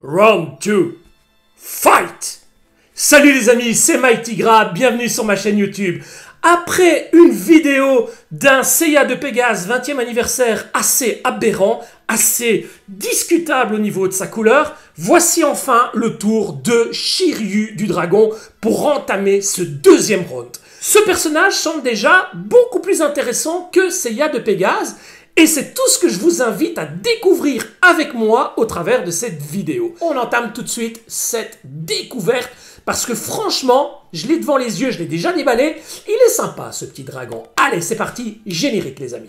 Round 2, fight! Salut les amis, c'est Mighty Grab, bienvenue sur ma chaîne YouTube. Après une vidéo d'un Seiya de Pégase 20e anniversaire assez aberrant, assez discutable au niveau de sa couleur, voici enfin le tour de Shiryu du Dragon pour entamer ce deuxième round. Ce personnage semble déjà beaucoup plus intéressant que Seiya de Pégase, et c'est tout ce que je vous invite à découvrir avec moi au travers de cette vidéo. On entame tout de suite cette découverte parce que franchement, je l'ai devant les yeux, je l'ai déjà déballé. Il est sympa ce petit dragon. Allez, c'est parti, générique les amis.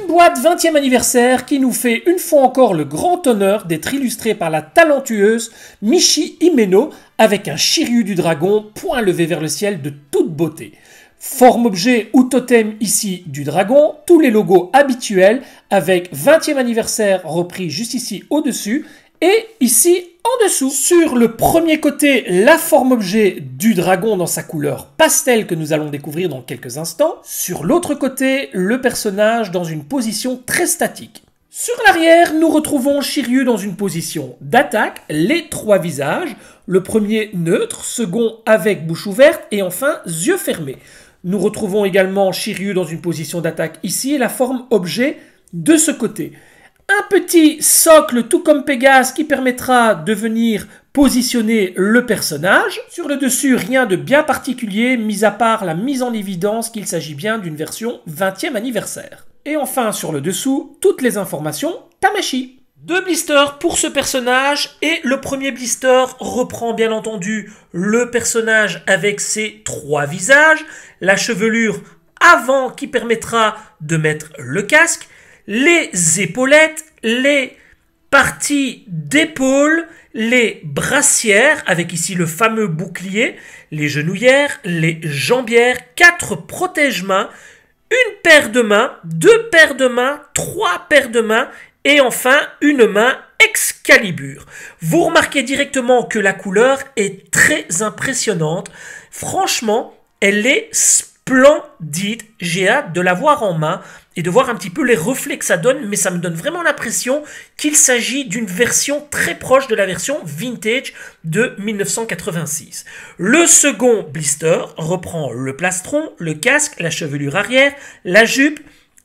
Boîte 20e anniversaire qui nous fait une fois encore le grand honneur d'être illustré par la talentueuse Michi Himeno avec un Shiryu du dragon point levé vers le ciel de toute beauté. Forme objet ou totem ici du dragon, tous les logos habituels avec 20e anniversaire repris juste ici au-dessus et ici en dessous. Sur le premier côté, la forme objet du dragon dans sa couleur pastel que nous allons découvrir dans quelques instants. Sur l'autre côté, le personnage dans une position très statique. Sur l'arrière, nous retrouvons Shiryu dans une position d'attaque, les trois visages. Le premier neutre, second avec bouche ouverte et enfin yeux fermés. Nous retrouvons également Shiryu dans une position d'attaque ici et la forme objet de ce côté. Un petit socle tout comme Pégase qui permettra de venir positionner le personnage. Sur le dessus, rien de bien particulier, mis à part la mise en évidence qu'il s'agit bien d'une version 20e anniversaire. Et enfin, sur le dessous, toutes les informations Tamashii. Deux blisters pour ce personnage et le premier blister reprend bien entendu le personnage avec ses trois visages, la chevelure avant qui permettra de mettre le casque, les épaulettes, les parties d'épaule, les brassières, avec ici le fameux bouclier, les genouillères, les jambières, 4 protège-mains, une paire de mains, 2 paires de mains, 3 paires de mains, et enfin une main Excalibur. Vous remarquez directement que la couleur est très impressionnante. Franchement, elle est splendide. J'ai hâte de la voir en main et de voir un petit peu les reflets que ça donne, mais ça me donne vraiment l'impression qu'il s'agit d'une version très proche de la version vintage de 1986. Le second blister reprend le plastron, le casque, la chevelure arrière, la jupe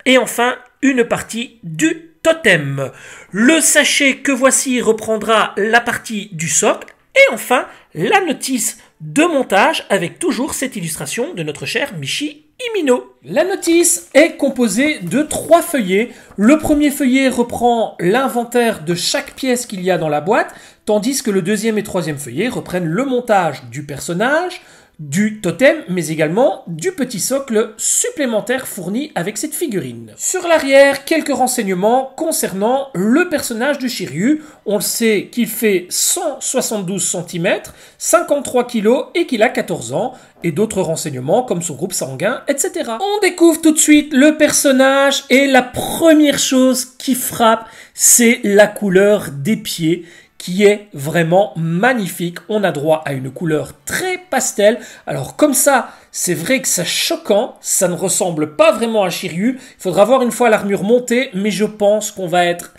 et enfin une partie du totem. Le sachet que voici reprendra la partie du socle et enfin la notice de montage avec toujours cette illustration de notre cher Michi Himeno. La notice est composée de 3 feuillets. Le premier feuillet reprend l'inventaire de chaque pièce qu'il y a dans la boîte, tandis que le deuxième et troisième feuillet reprennent le montage du personnage, du totem, mais également du petit socle supplémentaire fourni avec cette figurine. Sur l'arrière, quelques renseignements concernant le personnage de Shiryu. On le sait qu'il fait 172 cm, 53 kg et qu'il a 14 ans, et d'autres renseignements comme son groupe sanguin, etc. On découvre tout de suite le personnage et la première chose qui frappe, c'est la couleur des pieds, qui est vraiment magnifique. On a droit à une couleur très pastel. Alors comme ça, c'est vrai que c'est choquant. Ça ne ressemble pas vraiment à Shiryu. Il faudra voir une fois l'armure montée, mais je pense qu'on va être...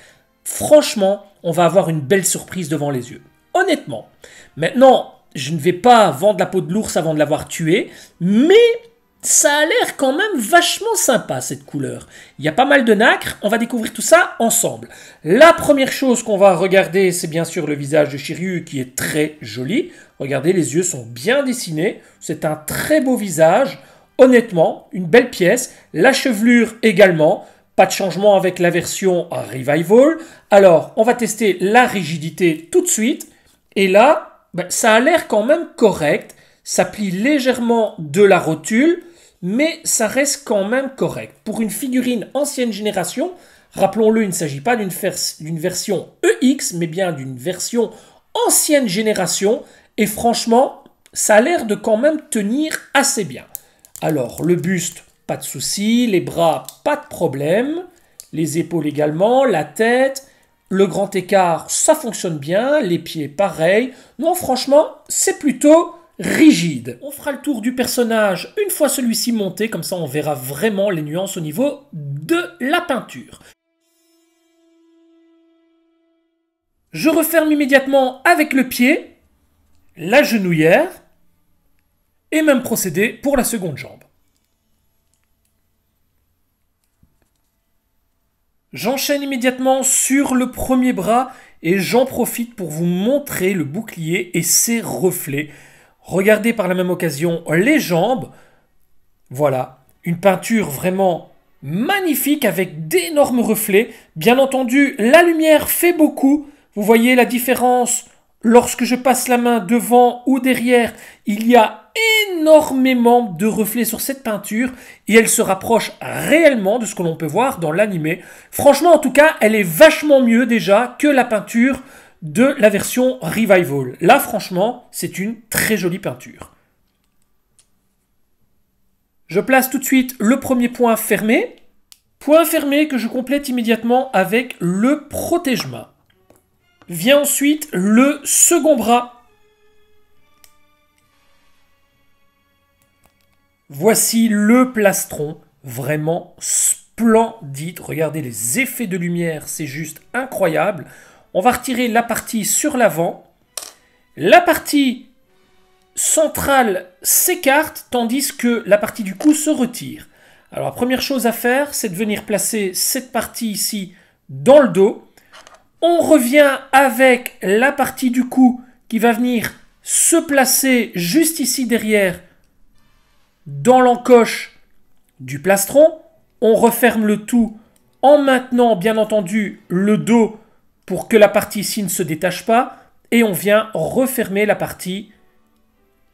Franchement, on va avoir une belle surprise devant les yeux. Honnêtement. Maintenant, je ne vais pas vendre la peau de l'ours avant de l'avoir tué, mais... ça a l'air quand même vachement sympa cette couleur. Il y a pas mal de nacre, on va découvrir tout ça ensemble. La première chose qu'on va regarder, c'est bien sûr le visage de Shiryu qui est très joli. Regardez, les yeux sont bien dessinés, c'est un très beau visage. Honnêtement, une belle pièce. La chevelure également, pas de changement avec la version Revival. Alors, on va tester la rigidité tout de suite. Et là, ça a l'air quand même correct. Ça plie légèrement de la rotule, mais ça reste quand même correct. Pour une figurine ancienne génération, rappelons-le, il ne s'agit pas d'une version EX, mais bien d'une version ancienne génération. Et franchement, ça a l'air de quand même tenir assez bien. Alors, le buste, pas de souci. Les bras, pas de problème. Les épaules également. La tête. Le grand écart, ça fonctionne bien. Les pieds, pareil. Non, franchement, c'est plutôt rigide. On fera le tour du personnage une fois celui-ci monté. Comme ça, on verra vraiment les nuances au niveau de la peinture. Je referme immédiatement avec le pied, la genouillère, et même procédé pour la seconde jambe. J'enchaîne immédiatement sur le premier bras et j'en profite pour vous montrer le bouclier et ses reflets. Regardez par la même occasion les jambes. Voilà, une peinture vraiment magnifique avec d'énormes reflets. Bien entendu, la lumière fait beaucoup. Vous voyez la différence lorsque je passe la main devant ou derrière. Il y a énormément de reflets sur cette peinture et elle se rapproche réellement de ce que l'on peut voir dans l'animé. Franchement, en tout cas, elle est vachement mieux déjà que la peinture de la version Revival. Là, franchement, c'est une très jolie peinture. Je place tout de suite le premier point fermé. Point fermé que je complète immédiatement avec le protège-main. Vient ensuite le second bras. Voici le plastron, vraiment splendide. Regardez les effets de lumière, c'est juste incroyable. On va retirer la partie sur l'avant. La partie centrale s'écarte, tandis que la partie du cou se retire. Alors la première chose à faire, c'est de venir placer cette partie ici dans le dos. On revient avec la partie du cou qui va venir se placer juste ici derrière dans l'encoche du plastron. On referme le tout en maintenant bien entendu le dos pour que la partie ici ne se détache pas. Et on vient refermer la partie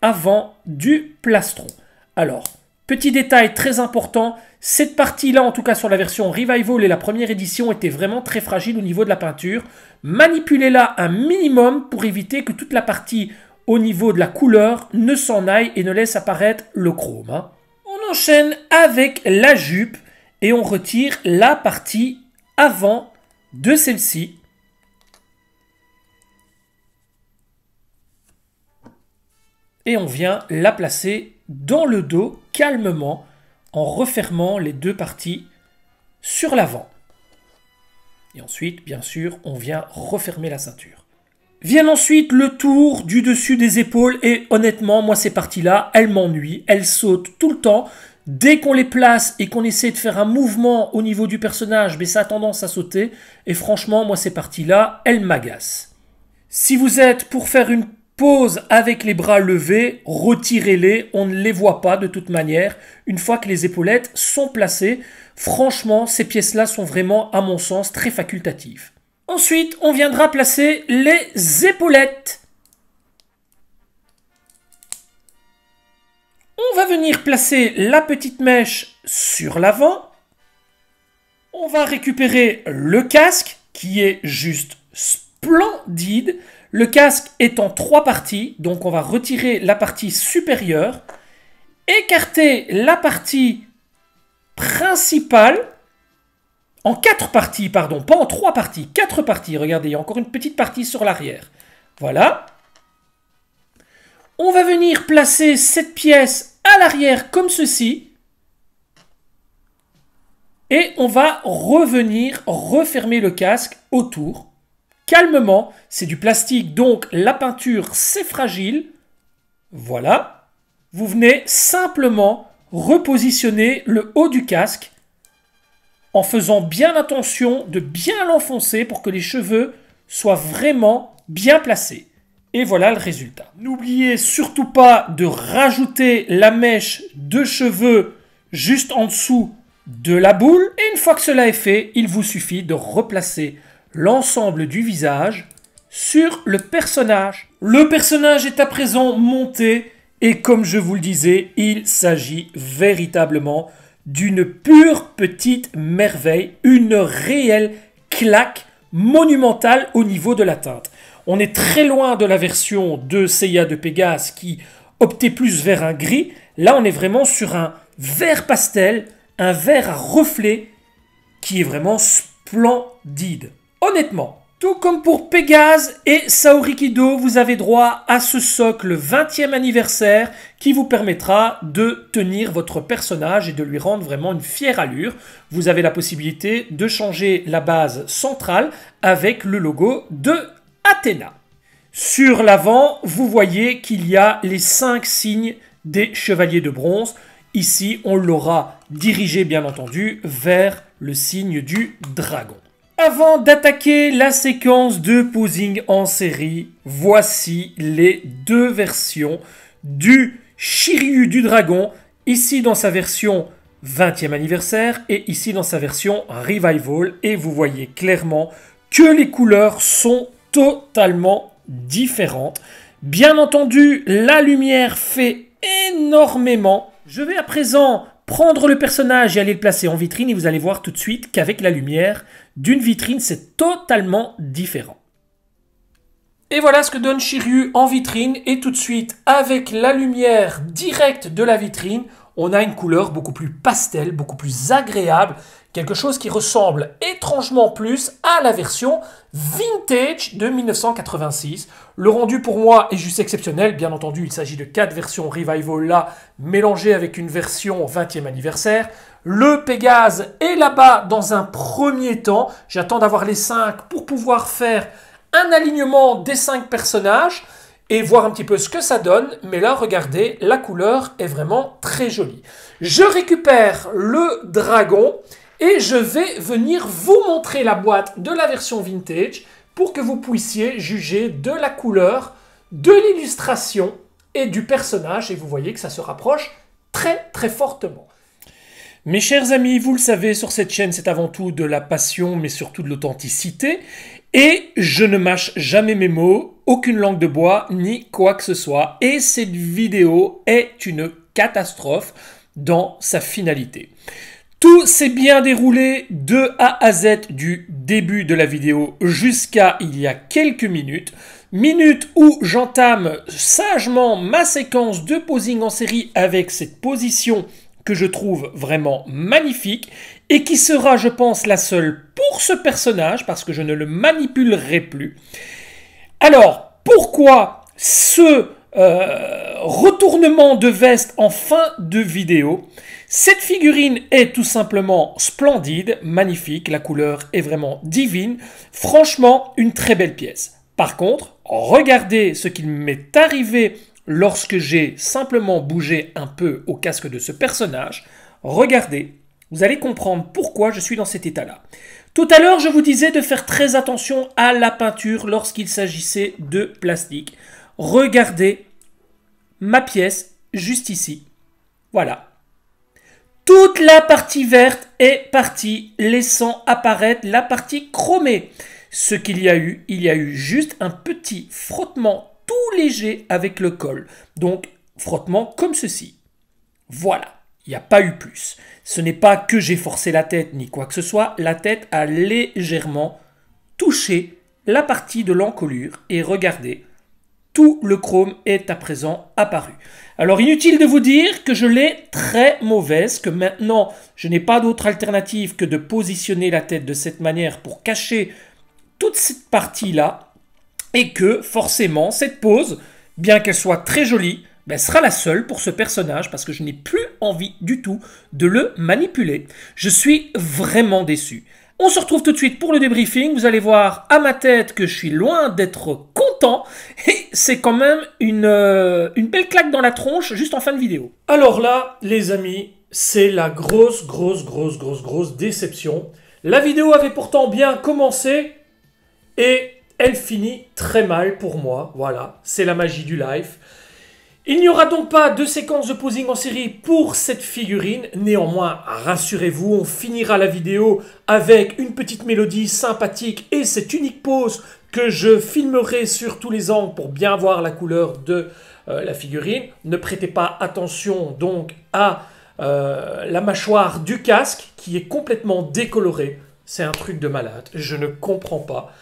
avant du plastron. Alors, petit détail très important, cette partie-là, en tout cas sur la version Revival et la première édition, était vraiment très fragile au niveau de la peinture. Manipulez-la un minimum pour éviter que toute la partie au niveau de la couleur ne s'en aille et ne laisse apparaître le chrome. On enchaîne avec la jupe et on retire la partie avant de celle-ci. Et on vient la placer dans le dos calmement en refermant les deux parties sur l'avant. Et ensuite, bien sûr, on vient refermer la ceinture. Vient ensuite le tour du dessus des épaules et honnêtement, moi ces parties-là, elles m'ennuient, elles sautent tout le temps. Dès qu'on les place et qu'on essaie de faire un mouvement au niveau du personnage, mais ça a tendance à sauter. Et franchement, moi ces parties-là, elles m'agacent. Si vous êtes pour faire une pose avec les bras levés, retirez-les, on ne les voit pas de toute manière. Une fois que les épaulettes sont placées, franchement, ces pièces-là sont vraiment, à mon sens, très facultatives. Ensuite, on viendra placer les épaulettes. On va venir placer la petite mèche sur l'avant. On va récupérer le casque, qui est juste splendide. Le casque est en 3 parties, donc on va retirer la partie supérieure, écarter la partie principale, en 4 parties, pardon, pas en 3 parties, 4 parties. Regardez, il y a encore une petite partie sur l'arrière. Voilà. On va venir placer cette pièce à l'arrière comme ceci. Et on va revenir refermer le casque autour. Calmement, c'est du plastique, donc la peinture, c'est fragile. Voilà. Vous venez simplement repositionner le haut du casque en faisant bien attention de bien l'enfoncer pour que les cheveux soient vraiment bien placés. Et voilà le résultat. N'oubliez surtout pas de rajouter la mèche de cheveux juste en dessous de la boule. Et une fois que cela est fait, il vous suffit de replacer l'ensemble du visage sur le personnage. Le personnage est à présent monté et comme je vous le disais, il s'agit véritablement d'une pure petite merveille, une réelle claque monumentale au niveau de la teinte. On est très loin de la version de Seiya de Pégase qui optait plus vers un gris. Là, on est vraiment sur un vert pastel, un vert à reflets qui est vraiment splendide. Honnêtement, tout comme pour Pégase et Saori Kido, vous avez droit à ce socle 20e anniversaire qui vous permettra de tenir votre personnage et de lui rendre vraiment une fière allure. Vous avez la possibilité de changer la base centrale avec le logo de Athéna. Sur l'avant, vous voyez qu'il y a les 5 signes des chevaliers de bronze. Ici, on l'aura dirigé bien entendu vers le signe du dragon. Avant d'attaquer la séquence de posing en série, voici les deux versions du Shiryu du dragon, ici dans sa version 20e anniversaire et ici dans sa version Revival. Et vous voyez clairement que les couleurs sont totalement différentes. Bien entendu, la lumière fait énormément. Je vais à présent prendre le personnage et aller le placer en vitrine et vous allez voir tout de suite qu'avec la lumière d'une vitrine, c'est totalement différent. Et voilà ce que donne Shiryu en vitrine et tout de suite, avec la lumière directe de la vitrine, on a une couleur beaucoup plus pastel, beaucoup plus agréable, quelque chose qui ressemble étrangement plus à la version vintage de 1986. Le rendu pour moi est juste exceptionnel, bien entendu il s'agit de 4 versions Revival là, mélangées avec une version 20e anniversaire. Le Pégase est là-bas dans un premier temps, j'attends d'avoir les 5 pour pouvoir faire un alignement des 5 personnages et voir un petit peu ce que ça donne, mais là regardez, la couleur est vraiment très jolie. Je récupère le dragon et je vais venir vous montrer la boîte de la version vintage pour que vous puissiez juger de la couleur, de l'illustration et du personnage, et vous voyez que ça se rapproche très très fortement. Mes chers amis, vous le savez, sur cette chaîne, c'est avant tout de la passion, mais surtout de l'authenticité. Et je ne mâche jamais mes mots, aucune langue de bois, ni quoi que ce soit. Et cette vidéo est une catastrophe dans sa finalité. Tout s'est bien déroulé de A à Z du début de la vidéo jusqu'à il y a quelques minutes. Minutes où j'entame sagement ma séquence de posing en série avec cette position que je trouve vraiment magnifique et qui sera, je pense, la seule pour ce personnage parce que je ne le manipulerai plus. Alors, pourquoi ce retournement de veste en fin de vidéo? Cette figurine est tout simplement splendide, magnifique, la couleur est vraiment divine. Franchement, une très belle pièce. Par contre, regardez ce qu'il m'est arrivé lorsque j'ai simplement bougé un peu au casque de ce personnage. Regardez, vous allez comprendre pourquoi je suis dans cet état-là. Tout à l'heure, je vous disais de faire très attention à la peinture lorsqu'il s'agissait de plastique. Regardez ma pièce juste ici. Voilà. Toute la partie verte est partie, laissant apparaître la partie chromée. Ce qu'il y a eu juste un petit frottement tout léger avec le col. Donc, frottement comme ceci. Voilà, il n'y a pas eu plus. Ce n'est pas que j'ai forcé la tête ni quoi que ce soit. La tête a légèrement touché la partie de l'encolure. Et regardez, tout le chrome est à présent apparu. Alors, inutile de vous dire que je l'ai très mauvaise, que maintenant, je n'ai pas d'autre alternative que de positionner la tête de cette manière pour cacher toute cette partie-là. Et que, forcément, cette pose, bien qu'elle soit très jolie, sera la seule pour ce personnage parce que je n'ai plus envie du tout de le manipuler. Je suis vraiment déçu. On se retrouve tout de suite pour le débriefing. Vous allez voir à ma tête que je suis loin d'être content. Et c'est quand même une belle claque dans la tronche juste en fin de vidéo. Alors là, les amis, c'est la grosse déception. La vidéo avait pourtant bien commencé et elle finit très mal pour moi. Voilà, c'est la magie du live. Il n'y aura donc pas de séquence de posing en série pour cette figurine. Néanmoins, rassurez-vous, on finira la vidéo avec une petite mélodie sympathique et cette unique pose que je filmerai sur tous les angles pour bien voir la couleur de la figurine. Ne prêtez pas attention donc à la mâchoire du casque qui est complètement décolorée. C'est un truc de malade, je ne comprends pas.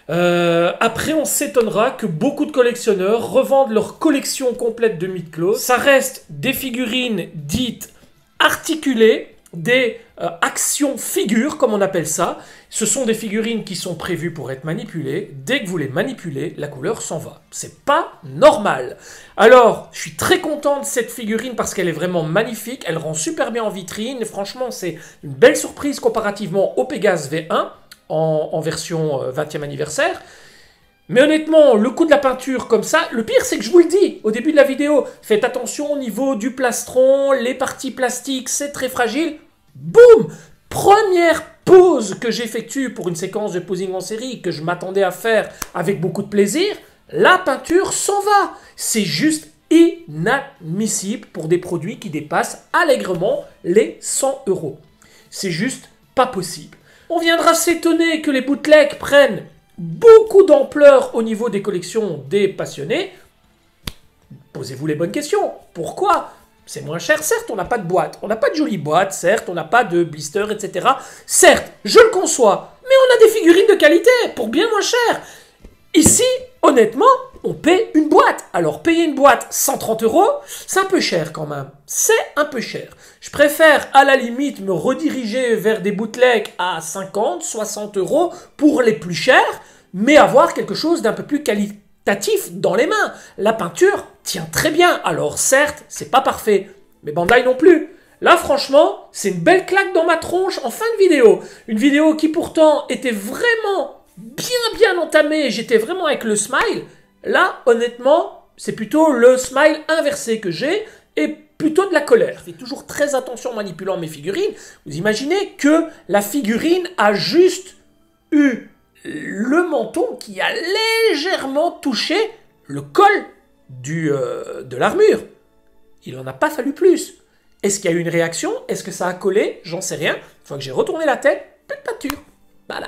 Après, on s'étonnera que beaucoup de collectionneurs revendent leur collection complète de Mythe Close. Ça reste des figurines dites articulées, des actions figures, comme on appelle ça. Ce sont des figurines qui sont prévues pour être manipulées. Dès que vous les manipulez, la couleur s'en va. C'est pas normal. Alors, je suis très content de cette figurine parce qu'elle est vraiment magnifique. Elle rend super bien en vitrine. Franchement, c'est une belle surprise comparativement au Pégase V1 en version 20e anniversaire. Mais honnêtement, le coup de la peinture comme ça, le pire c'est que je vous le dis au début de la vidéo, faites attention au niveau du plastron, les parties plastiques, c'est très fragile. Boum! Première pose que j'effectue pour une séquence de posing en série que je m'attendais à faire avec beaucoup de plaisir, la peinture s'en va. C'est juste inadmissible pour des produits qui dépassent allègrement les 100 €. C'est juste pas possible. On viendra s'étonner que les bootlegs prennent beaucoup d'ampleur au niveau des collections des passionnés. Posez-vous les bonnes questions. Pourquoi? C'est moins cher, certes, on n'a pas de boîte. On n'a pas de jolie boîte, certes, on n'a pas de blister, etc. Certes, je le conçois, mais on a des figurines de qualité pour bien moins cher. Ici, honnêtement, on paie une boîte. Alors, payer une boîte 130 €, c'est un peu cher quand même. C'est un peu cher. Je préfère, à la limite, me rediriger vers des bootlegs à 50, 60 € pour les plus chers, mais avoir quelque chose d'un peu plus qualitatif dans les mains. La peinture tient très bien. Alors, certes, c'est pas parfait, mais Bandai non plus. Là, franchement, c'est une belle claque dans ma tronche en fin de vidéo. Une vidéo qui pourtant était vraiment bien entamé, j'étais vraiment avec le smile. Là, honnêtement, c'est plutôt le smile inversé que j'ai et plutôt de la colère. Je fais toujours très attention en manipulant mes figurines. Vous imaginez que la figurine a juste eu le menton qui a légèrement touché le col de l'armure. Il n'en a pas fallu plus. Est-ce qu'il y a eu une réaction? Est-ce que ça a collé? J'en sais rien. Une fois que j'ai retourné la tête, plus de peinture. Voilà.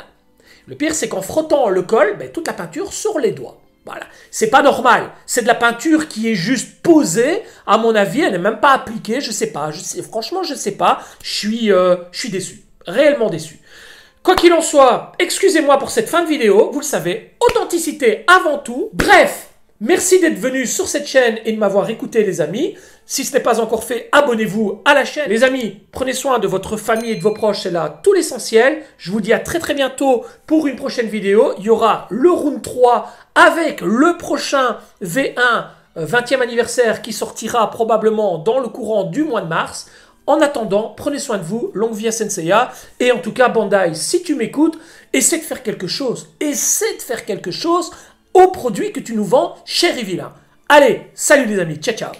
Le pire, c'est qu'en frottant le col, toute la peinture sur les doigts. Voilà. C'est pas normal. C'est de la peinture qui est juste posée. À mon avis, elle n'est même pas appliquée. Je sais pas. Franchement, je sais pas. Je suis déçu. Réellement déçu. Quoi qu'il en soit, excusez-moi pour cette fin de vidéo. Vous le savez, authenticité avant tout. Bref, merci d'être venu sur cette chaîne et de m'avoir écouté, les amis. Si ce n'est pas encore fait, abonnez-vous à la chaîne. Les amis, prenez soin de votre famille et de vos proches, c'est là tout l'essentiel. Je vous dis à très bientôt pour une prochaine vidéo. Il y aura le round 3 avec le prochain V1 20e anniversaire qui sortira probablement dans le courant du mois de mars. En attendant, prenez soin de vous, longue vie à Senseiya. Et en tout cas, Bandai, si tu m'écoutes, essaie de faire quelque chose. Essaie de faire quelque chose aux produits que tu nous vends chez Rivillain. Allez, salut les amis, ciao ciao.